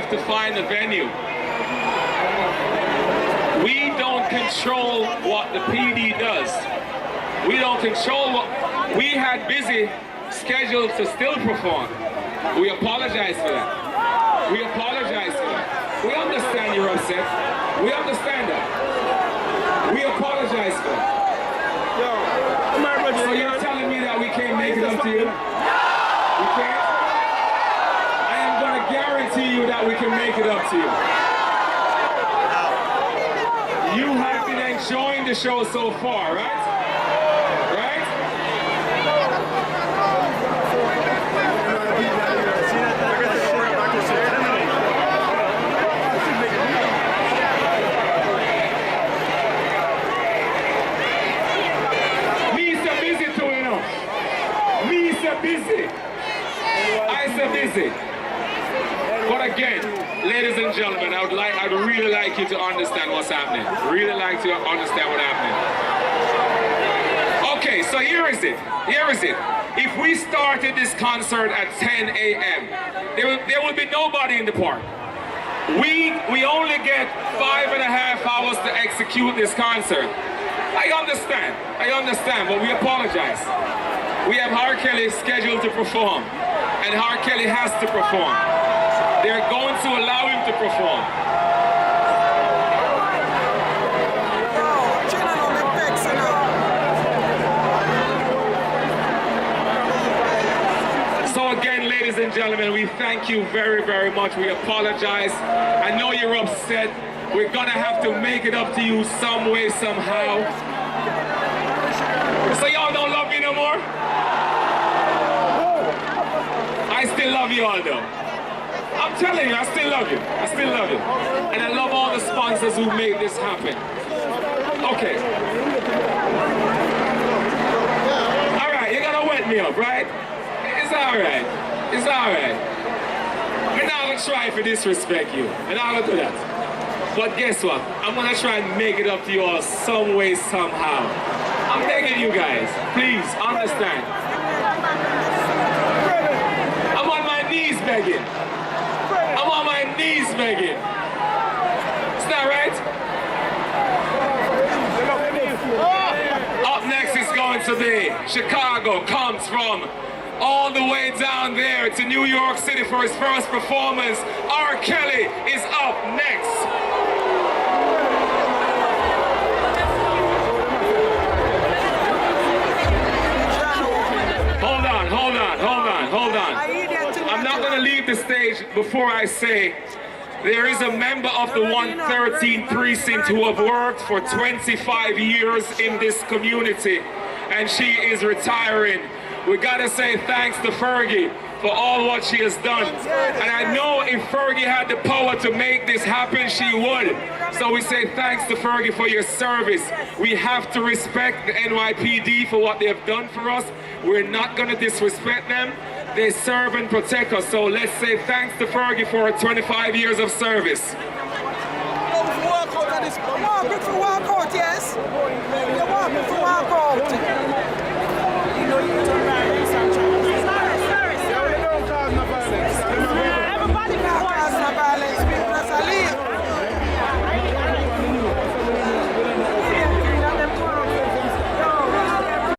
have to find a venue. We don't control what the PD does. We don't control what... We had busy schedules to still perform. We apologize for that. We apologize for that. We understand you're upset. We understand that. We apologize for that. So you're telling me that we can't make it up to you? We can't? I am going to guarantee you that we can make it up to you. You have been enjoying the show so far, right? Right? Busy. I said busy. But again, ladies and gentlemen, I'd really like you to understand what's happening. Really like to understand what's happening. Okay, so here is it. Here is it. If we started this concert at 10 a.m., there would be nobody in the park. We only get 5.5 hours to execute this concert. I understand, but we apologize. We have R. Kelly scheduled to perform, and R. Kelly has to perform. They're going to allow him to perform. So again, ladies and gentlemen, we thank you very, very much. We apologize. I know you're upset. We're gonna have to make it up to you some way, somehow. So y'all don't love me no more? I still love you all though. I'm telling you, I still love you. I still love you. And I love all the sponsors who made this happen. Okay. All right, you're gonna wet me up, right? It's all right. It's all right. I'm not gonna try to disrespect you. I'm not gonna do that. But guess what? I'm gonna try and make it up to you all some way, somehow. I'm begging you guys, please understand. I'm on my knees begging. I'm on my knees begging. Is that right? Up next is going to be Chicago, comes from all the way down there to New York City for his first performance. R. Kelly is up next. Hold on. I'm not going to leave the stage before I say there is a member of the 113th precinct who have worked for 25 years in this community, and she is retiring. We got to say thanks to Fergie for all what she has done. And I know if Fergie had the power to make this happen, she would. So we say thanks to Fergie for your service. We have to respect the NYPD for what they have done for us. We're not going to disrespect them. They serve and protect us. So let's say thanks to Fergie for her 25 years of service. Walking for walkout, yes. You're walking for walkout.